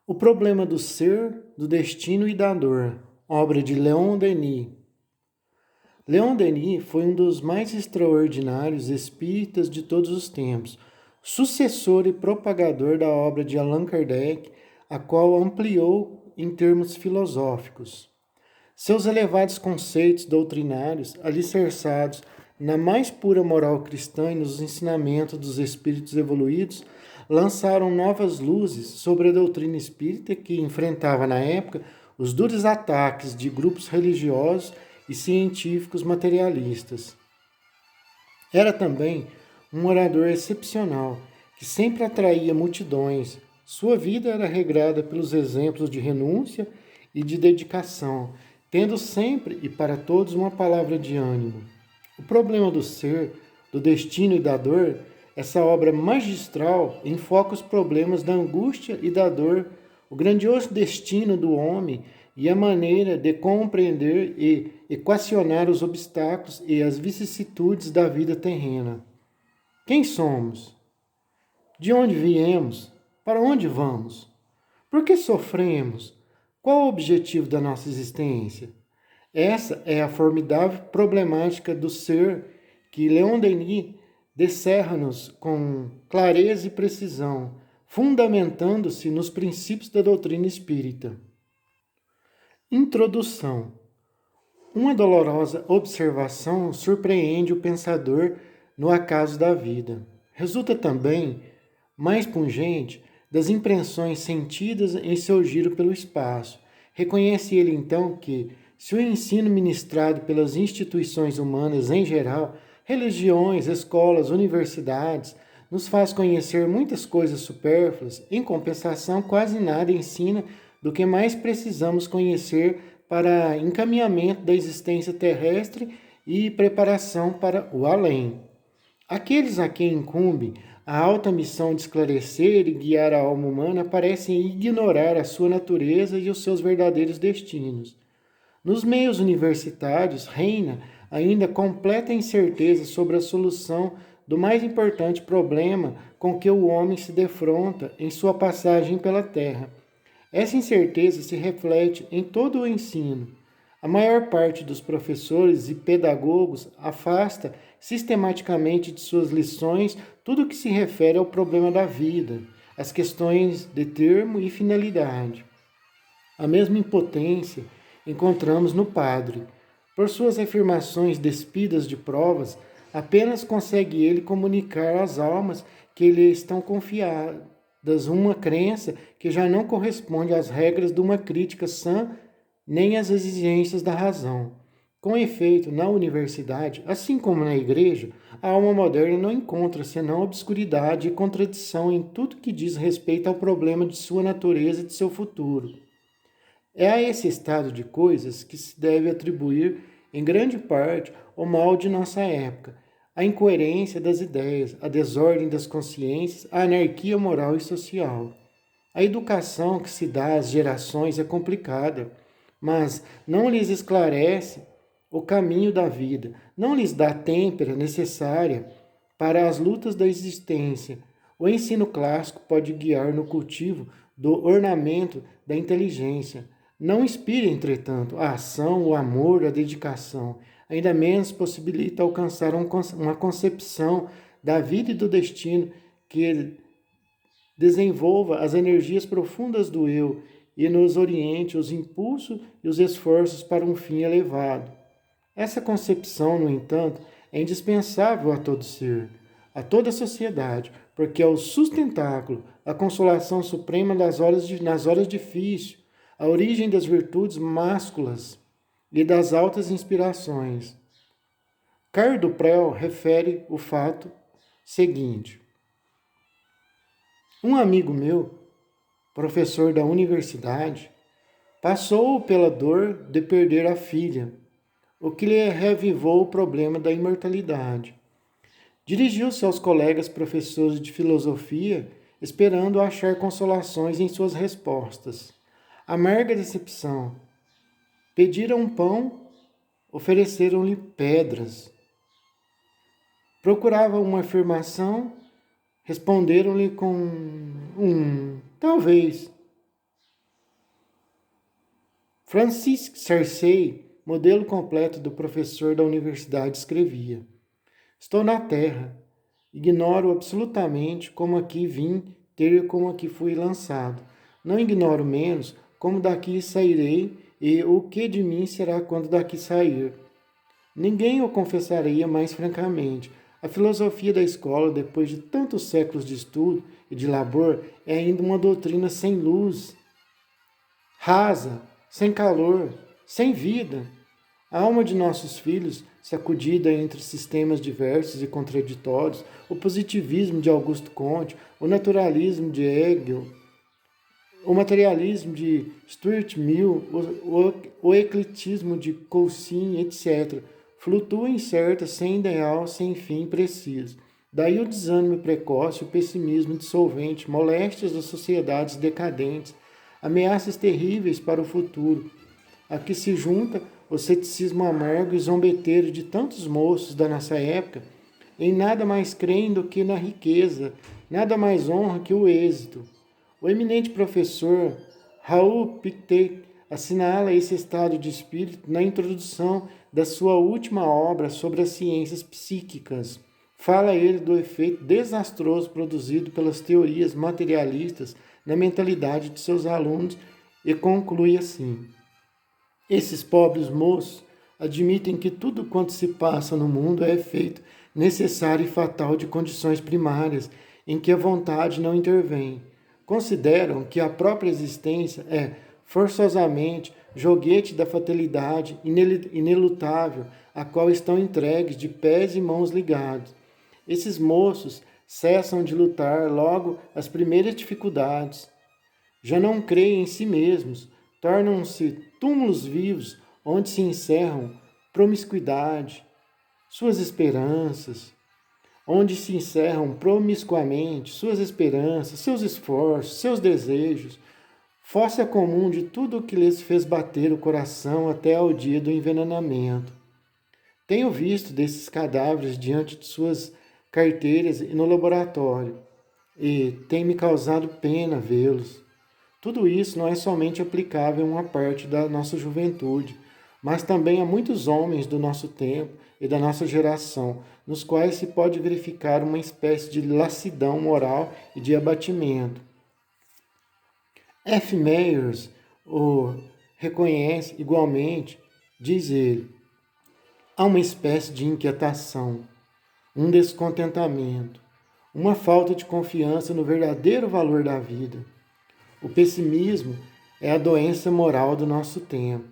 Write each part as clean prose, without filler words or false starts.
O problema do ser, do destino e da dor, obra de Leon Denis. Leon Denis foi um dos mais extraordinários espíritas de todos os tempos, sucessor e propagador da obra de Allan Kardec, a qual ampliou em termos filosóficos. Seus elevados conceitos doutrinários, alicerçados na mais pura moral cristã e nos ensinamentos dos espíritos evoluídos, lançaram novas luzes sobre a doutrina espírita que enfrentava na época os duros ataques de grupos religiosos e científicos materialistas. Era também um orador excepcional, que sempre atraía multidões. Sua vida era regrada pelos exemplos de renúncia e de dedicação, tendo sempre e para todos uma palavra de ânimo. O problema do ser, do destino e da dor, essa obra magistral enfoca os problemas da angústia e da dor, o grandioso destino do homem e a maneira de compreender e equacionar os obstáculos e as vicissitudes da vida terrena. Quem somos? De onde viemos? Para onde vamos? Por que sofremos? Qual o objetivo da nossa existência? Essa é a formidável problemática do ser que Leon Denis descerra-nos com clareza e precisão, fundamentando-se nos princípios da doutrina espírita. Introdução. Uma dolorosa observação surpreende o pensador no acaso da vida. Resulta também mais pungente das impressões sentidas em seu giro pelo espaço. Reconhece ele então que, se o ensino ministrado pelas instituições humanas em geral, religiões, escolas, universidades, nos faz conhecer muitas coisas supérfluas, em compensação, quase nada ensina do que mais precisamos conhecer para encaminhamento da existência terrestre e preparação para o além. Aqueles a quem incumbe a alta missão de esclarecer e guiar a alma humana parecem ignorar a sua natureza e os seus verdadeiros destinos. Nos meios universitários reina ainda completa incerteza sobre a solução do mais importante problema com que o homem se defronta em sua passagem pela Terra. Essa incerteza se reflete em todo o ensino. A maior parte dos professores e pedagogos afasta sistematicamente de suas lições tudo o que se refere ao problema da vida, as questões de termo e finalidade. A mesma impotência encontramos no padre. Por suas afirmações despidas de provas, apenas consegue ele comunicar às almas que lhe estão confiadas uma crença que já não corresponde às regras de uma crítica sã nem às exigências da razão. Com efeito, na universidade, assim como na igreja, a alma moderna não encontra senão obscuridade e contradição em tudo que diz respeito ao problema de sua natureza e de seu futuro. É a esse estado de coisas que se deve atribuir, em grande parte, o mal de nossa época, a incoerência das ideias, a desordem das consciências, a anarquia moral e social. A educação que se dá às gerações é complicada, mas não lhes esclarece o caminho da vida, não lhes dá a têmpera necessária para as lutas da existência. O ensino clássico pode guiar no cultivo do ornamento da inteligência. Não inspira, entretanto, a ação, o amor, a dedicação. Ainda menos possibilita alcançar uma concepção da vida e do destino que desenvolva as energias profundas do eu e nos oriente os impulsos e os esforços para um fim elevado. Essa concepção, no entanto, é indispensável a todo ser, a toda a sociedade, porque é o sustentáculo, a consolação suprema nas horas difíceis, a origem das virtudes másculas e das altas inspirações. Cardo Prel refere o fato seguinte. Um amigo meu, professor da universidade, passou pela dor de perder a filha, o que lhe revivou o problema da imortalidade. Dirigiu-se aos colegas professores de filosofia, esperando achar consolações em suas respostas. Amarga decepção. Pediram pão, ofereceram-lhe pedras. Procurava uma afirmação, responderam-lhe com talvez. Francis Cersei, modelo completo do professor da universidade, escrevia: estou na Terra, ignoro absolutamente como aqui vim ter como aqui fui lançado. Não ignoro menos como daqui sairei e o que de mim será quando daqui sair. Ninguém o confessaria mais francamente. A filosofia da escola, depois de tantos séculos de estudo e de labor, é ainda uma doutrina sem luz, rasa, sem calor, sem vida. A alma de nossos filhos, sacudida entre sistemas diversos e contraditórios, o positivismo de Augusto Comte, o naturalismo de Hegel, o materialismo de Stuart Mill, o ecletismo de Cousin, etc., flutua incerta, sem ideal, sem fim preciso. Daí o desânimo precoce, o pessimismo dissolvente, moléstias das sociedades decadentes, ameaças terríveis para o futuro. Aqui se junta o ceticismo amargo e zombeteiro de tantos moços da nossa época, em nada mais creem do que na riqueza, nada mais honra que o êxito. O eminente professor Raul Pictet assinala esse estado de espírito na introdução da sua última obra sobre as ciências psíquicas. Fala ele do efeito desastroso produzido pelas teorias materialistas na mentalidade de seus alunos e conclui assim: esses pobres moços admitem que tudo quanto se passa no mundo é efeito necessário e fatal de condições primárias em que a vontade não intervém. Consideram que a própria existência é, forçosamente, joguete da fatalidade inelutável, a qual estão entregues de pés e mãos ligados. Esses moços cessam de lutar logo as primeiras dificuldades. Já não creem em si mesmos, tornam-se túmulos vivos onde se encerram promiscuidade, suas esperanças, onde se encerram promiscuamente suas esperanças, seus esforços, seus desejos, fossa comum de tudo o que lhes fez bater o coração até ao dia do envenenamento. Tenho visto desses cadáveres diante de suas carteiras e no laboratório, e tem-me causado pena vê-los. Tudo isso não é somente aplicável a uma parte da nossa juventude, mas também a muitos homens do nosso tempo e da nossa geração, nos quais se pode verificar uma espécie de lassidão moral e de abatimento. F. Meyers o reconhece igualmente, diz ele: há uma espécie de inquietação, um descontentamento, uma falta de confiança no verdadeiro valor da vida. O pessimismo é a doença moral do nosso tempo.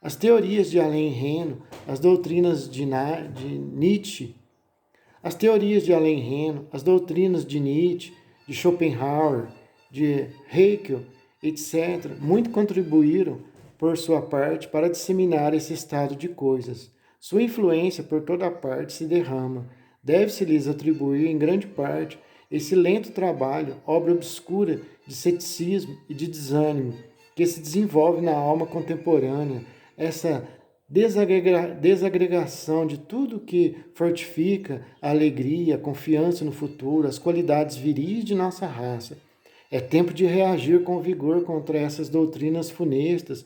As teorias de Alain Reno, as doutrinas de Nietzsche, as doutrinas de Nietzsche, de Schopenhauer, de Hegel, etc., muito contribuíram, por sua parte, para disseminar esse estado de coisas. Sua influência por toda parte se derrama. Deve-se-lhes atribuir, em grande parte, esse lento trabalho, obra obscura de ceticismo e de desânimo, que se desenvolve na alma contemporânea, essa desagregação de tudo que fortifica a alegria, a confiança no futuro, as qualidades viris de nossa raça. É tempo de reagir com vigor contra essas doutrinas funestas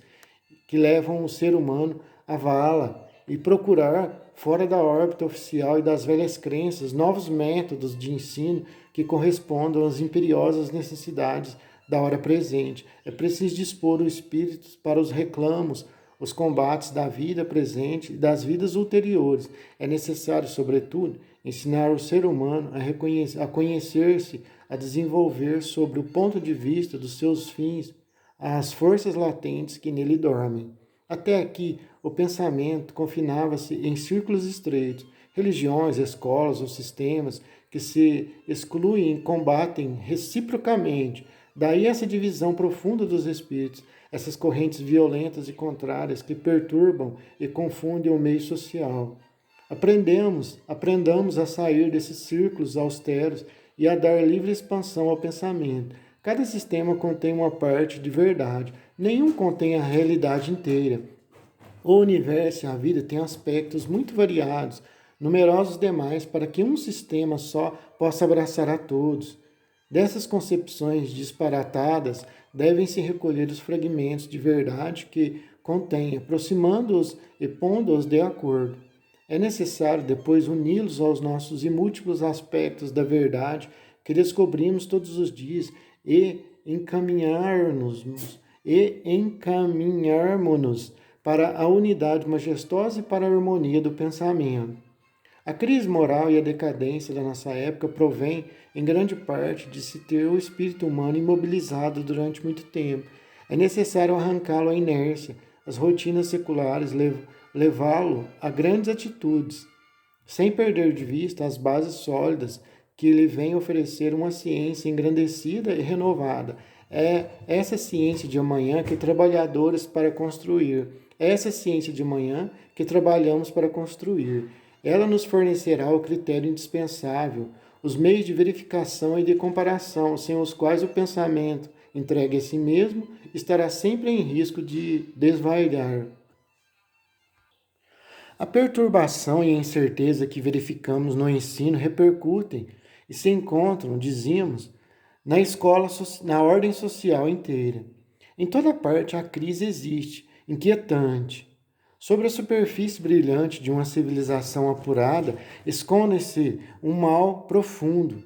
que levam o ser humano à vala e procurar, fora da órbita oficial e das velhas crenças, novos métodos de ensino que correspondam às imperiosas necessidades da hora presente. É preciso dispor o espírito para os reclamos, os combates da vida presente e das vidas ulteriores. É necessário, sobretudo, ensinar o ser humano a conhecer-se, a desenvolver sobre o ponto de vista dos seus fins as forças latentes que nele dormem. Até aqui, o pensamento confinava-se em círculos estreitos. Religiões, escolas ou sistemas que se excluem e combatem reciprocamente. Daí essa divisão profunda dos espíritos, essas correntes violentas e contrárias que perturbam e confundem o meio social. Aprendamos a sair desses círculos austeros e a dar livre expansão ao pensamento. Cada sistema contém uma parte de verdade, nenhum contém a realidade inteira. O universo e a vida têm aspectos muito variados, numerosos demais para que um sistema só possa abraçar a todos. Dessas concepções disparatadas devem se recolher os fragmentos de verdade que contém, aproximando-os e pondo-os de acordo. É necessário depois uni-los aos nossos e múltiplos aspectos da verdade que descobrimos todos os dias e encaminharmos-nos para a unidade majestosa e para a harmonia do pensamento. A crise moral e a decadência da nossa época provém, em grande parte, de se ter o espírito humano imobilizado durante muito tempo. É necessário arrancá-lo à inércia, às rotinas seculares, levá-lo a grandes atitudes, sem perder de vista as bases sólidas que lhe vem oferecer uma ciência engrandecida e renovada. É essa ciência de amanhã que trabalhadores para construir. É essa ciência de amanhã que trabalhamos para construir. Ela nos fornecerá o critério indispensável, os meios de verificação e de comparação, sem os quais o pensamento, entregue a si mesmo, estará sempre em risco de desvairar. A perturbação e a incerteza que verificamos no ensino repercutem e se encontram, dizíamos, na escola, na ordem social inteira. Em toda parte a crise existe, inquietante. Sobre a superfície brilhante de uma civilização apurada esconde-se um mal profundo.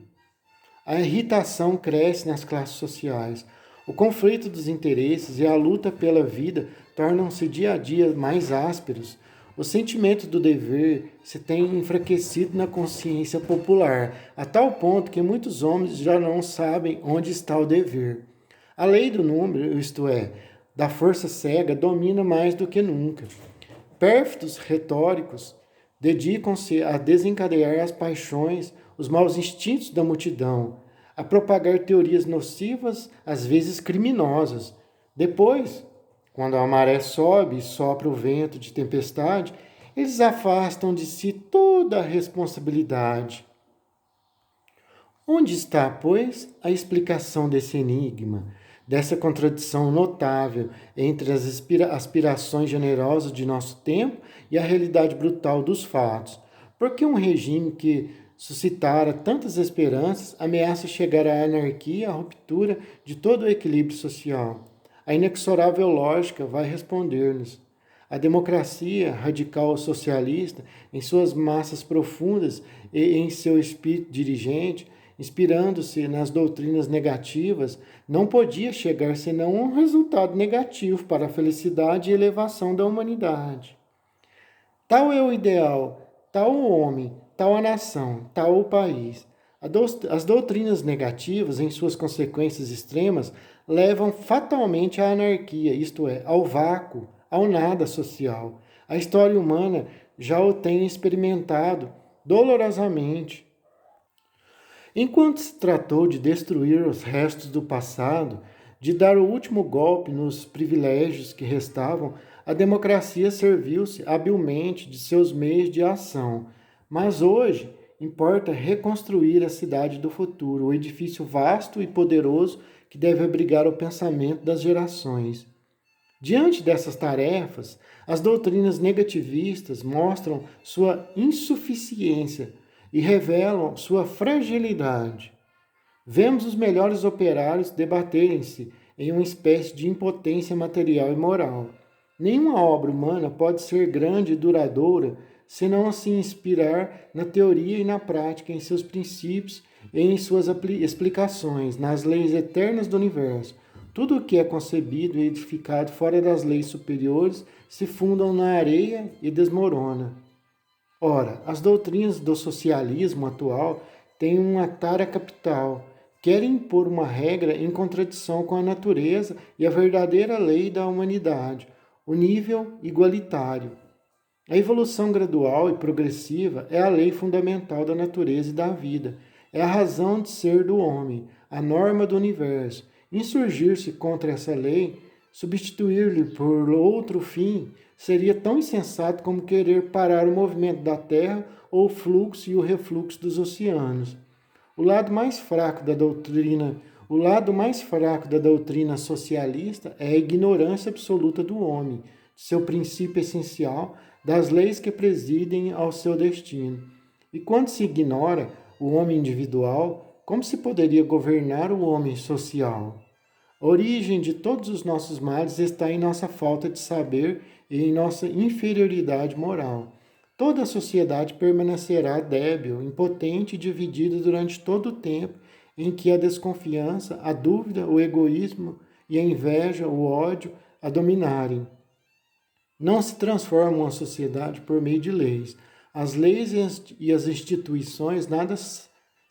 A irritação cresce nas classes sociais. O conflito dos interesses e a luta pela vida tornam-se dia a dia mais ásperos. O sentimento do dever se tem enfraquecido na consciência popular, a tal ponto que muitos homens já não sabem onde está o dever. A lei do número, isto é, da força cega, domina mais do que nunca. Pérfidos retóricos dedicam-se a desencadear as paixões, os maus instintos da multidão, a propagar teorias nocivas, às vezes criminosas. Depois, quando a maré sobe e sopra o vento de tempestade, eles afastam de si toda a responsabilidade. Onde está, pois, a explicação desse enigma, dessa contradição notável entre as aspirações generosas de nosso tempo e a realidade brutal dos fatos? Porque um regime que suscitara tantas esperanças ameaça chegar à anarquia, à ruptura de todo o equilíbrio social? A inexorável lógica vai responder-nos. A democracia radical socialista, em suas massas profundas e em seu espírito dirigente, inspirando-se nas doutrinas negativas, não podia chegar senão a um resultado negativo para a felicidade e elevação da humanidade. Tal é o ideal, tal o homem, tal a nação, tal o país. As doutrinas negativas, em suas consequências extremas, levam fatalmente à anarquia, isto é, ao vácuo, ao nada social. A história humana já o tem experimentado dolorosamente. Enquanto se tratou de destruir os restos do passado, de dar o último golpe nos privilégios que restavam, a democracia serviu-se habilmente de seus meios de ação. Mas hoje importa reconstruir a cidade do futuro, o edifício vasto e poderoso que deve abrigar o pensamento das gerações. Diante dessas tarefas, as doutrinas negativistas mostram sua insuficiência e revelam sua fragilidade. Vemos os melhores operários debaterem-se em uma espécie de impotência material e moral. Nenhuma obra humana pode ser grande e duradoura se não se inspirar na teoria e na prática, em seus princípios e em suas explicações, nas leis eternas do universo. Tudo o que é concebido e edificado fora das leis superiores se fundam na areia e desmorona. Ora, as doutrinas do socialismo atual têm uma tara capital. Querem impor uma regra em contradição com a natureza e a verdadeira lei da humanidade, o nível igualitário. A evolução gradual e progressiva é a lei fundamental da natureza e da vida. É a razão de ser do homem, a norma do universo. Insurgir-se contra essa lei, substituir-lhe por outro fim, seria tão insensato como querer parar o movimento da Terra ou o fluxo e o refluxo dos oceanos. O lado mais fraco da doutrina socialista é a ignorância absoluta do homem, de seu princípio essencial, das leis que presidem ao seu destino. E quando se ignora o homem individual, como se poderia governar o homem social? A origem de todos os nossos males está em nossa falta de saber e em nossa inferioridade moral. Toda a sociedade permanecerá débil, impotente e dividida durante todo o tempo em que a desconfiança, a dúvida, o egoísmo e a inveja, o ódio a dominarem. Não se transforma uma sociedade por meio de leis. As leis e as instituições nada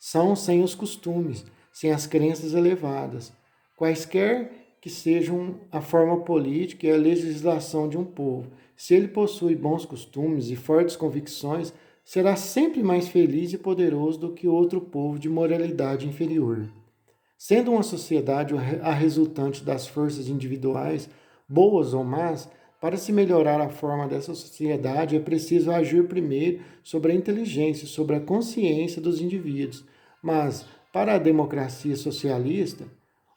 são sem os costumes, sem as crenças elevadas. Quaisquer que sejam a forma política e a legislação de um povo, se ele possui bons costumes e fortes convicções, será sempre mais feliz e poderoso do que outro povo de moralidade inferior. Sendo uma sociedade a resultante das forças individuais, boas ou más, para se melhorar a forma dessa sociedade é preciso agir primeiro sobre a inteligência, sobre a consciência dos indivíduos. Mas, para a democracia socialista,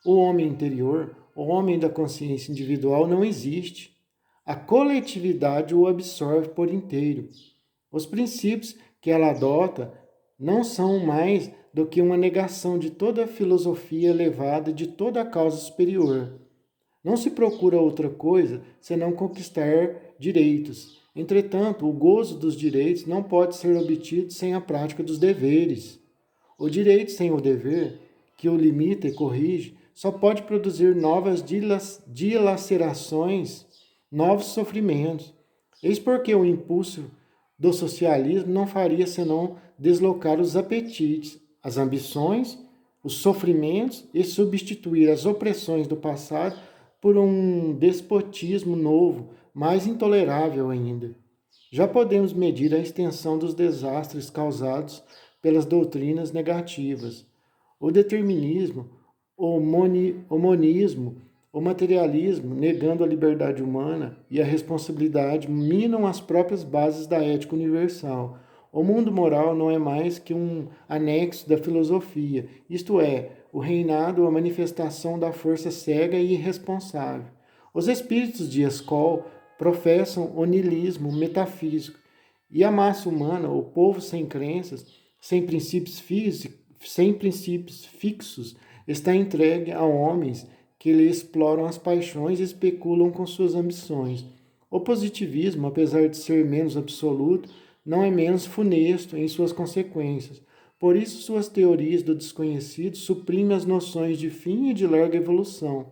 o homem interior, o homem da consciência individual não existe. A coletividade o absorve por inteiro. Os princípios que ela adota não são mais do que uma negação de toda a filosofia elevada, de toda a causa superior. Não se procura outra coisa senão conquistar direitos. Entretanto, o gozo dos direitos não pode ser obtido sem a prática dos deveres. O direito sem o dever, que o limita e corrige, só pode produzir novas dilacerações, novos sofrimentos. Eis porque o impulso do socialismo não faria senão deslocar os apetites, as ambições, os sofrimentos e substituir as opressões do passado por um despotismo novo, mais intolerável ainda. Já podemos medir a extensão dos desastres causados pelas doutrinas negativas. O determinismo, o monismo, o materialismo, negando a liberdade humana e a responsabilidade, minam as próprias bases da ética universal. O mundo moral não é mais que um anexo da filosofia, isto é, o reinado ou a manifestação da força cega e irresponsável. Os espíritos de Escol professam o niilismo metafísico, e a massa humana, o povo sem crenças, sem princípios fixos, está entregue a homens que lhe exploram as paixões e especulam com suas ambições. O positivismo, apesar de ser menos absoluto, não é menos funesto em suas consequências. Por isso, suas teorias do desconhecido suprimem as noções de fim e de larga evolução.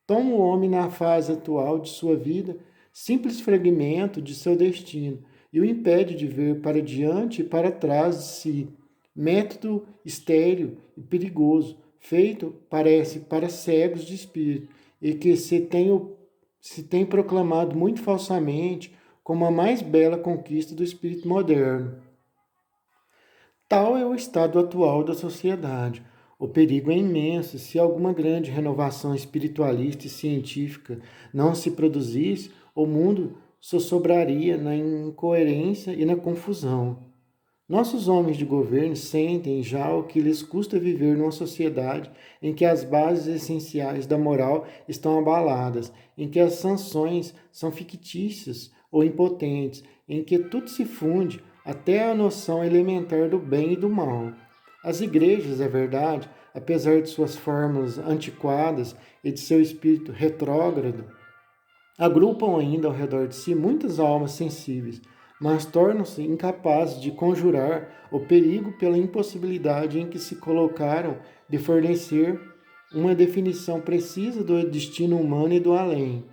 Toma o homem na fase atual de sua vida, simples fragmento de seu destino, e o impede de ver para diante e para trás de si. Método estéril e perigoso, feito, parece, para cegos de espírito, e que se tem proclamado muito falsamente como a mais bela conquista do espírito moderno. Tal é o estado atual da sociedade. O perigo é imenso. Se alguma grande renovação espiritualista e científica não se produzisse, o mundo sossobraria na incoerência e na confusão. Nossos homens de governo sentem já o que lhes custa viver numa sociedade em que as bases essenciais da moral estão abaladas, em que as sanções são fictícias ou impotentes, em que tudo se funde até a noção elementar do bem e do mal. As igrejas, é verdade, apesar de suas fórmulas antiquadas e de seu espírito retrógrado, agrupam ainda ao redor de si muitas almas sensíveis, mas tornam-se incapazes de conjurar o perigo pela impossibilidade em que se colocaram de fornecer uma definição precisa do destino humano e do além,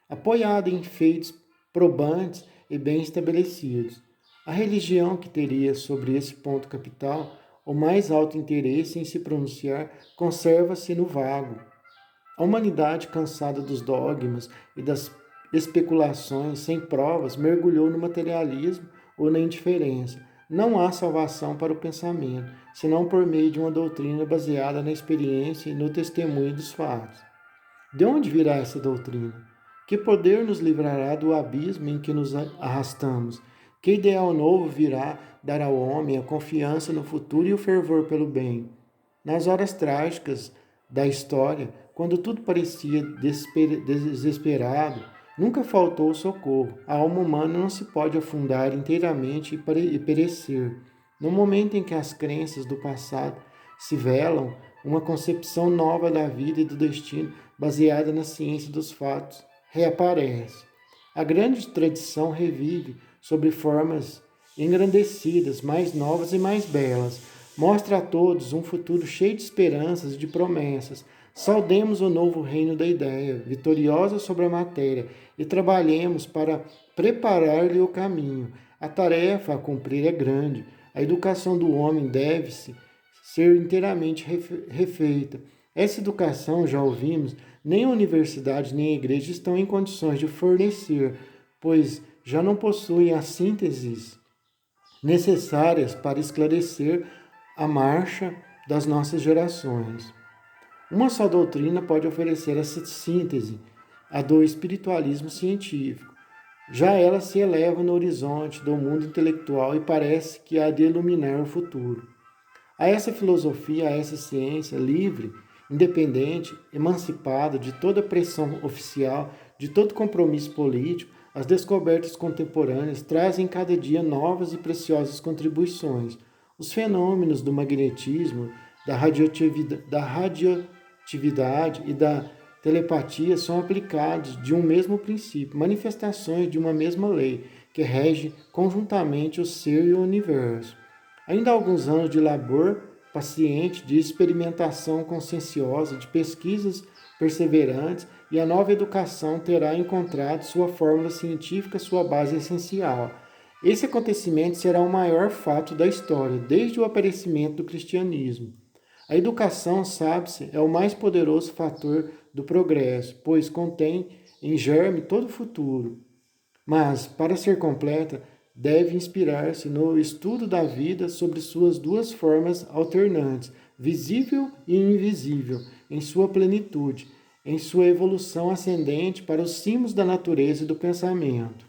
apoiada em feitos probantes e bem estabelecidos. A religião que teria sobre esse ponto capital o mais alto interesse em se pronunciar conserva-se no vago. A humanidade, cansada dos dogmas e das especulações sem provas, mergulhou no materialismo ou na indiferença. Não há salvação para o pensamento, senão por meio de uma doutrina baseada na experiência e no testemunho dos fatos. De onde virá essa doutrina? Que poder nos livrará do abismo em que nos arrastamos? Que ideal novo virá dar ao homem a confiança no futuro e o fervor pelo bem? Nas horas trágicas da história, quando tudo parecia desesperado, nunca faltou socorro. A alma humana não se pode afundar inteiramente e perecer. No momento em que as crenças do passado se velam uma concepção nova da vida e do destino, baseada na ciência dos fatos, reaparece. A grande tradição revive sobre formas engrandecidas, mais novas e mais belas. Mostra a todos um futuro cheio de esperanças e de promessas. Saudemos o novo reino da ideia, vitoriosa sobre a matéria, e trabalhemos para preparar-lhe o caminho. A tarefa a cumprir é grande. A educação do homem deve-se ser inteiramente refeita. Essa educação, já ouvimos, nem a universidade nem a igreja estão em condições de fornecer, pois já não possuem as sínteses necessárias para esclarecer a marcha das nossas gerações. Uma só doutrina pode oferecer essa síntese, a do espiritualismo científico. Já ela se eleva no horizonte do mundo intelectual e parece que há de iluminar o futuro. A essa filosofia, a essa ciência livre, independente, emancipada de toda pressão oficial, de todo compromisso político, as descobertas contemporâneas trazem cada dia novas e preciosas contribuições. Os fenômenos do magnetismo, da radioatividade e da telepatia são aplicados de um mesmo princípio, manifestações de uma mesma lei, que rege conjuntamente o ser e o universo. Ainda há alguns anos de labor paciente, de experimentação conscienciosa, de pesquisas perseverantes, e a nova educação terá encontrado sua fórmula científica, sua base essencial. Esse acontecimento será o maior fato da história, desde o aparecimento do cristianismo. A educação, sabe-se, é o mais poderoso fator do progresso, pois contém em germe todo o futuro. Mas, para ser completa, deve inspirar-se no estudo da vida sobre suas duas formas alternantes, visível e invisível, em sua plenitude, em sua evolução ascendente para os cimos da natureza e do pensamento.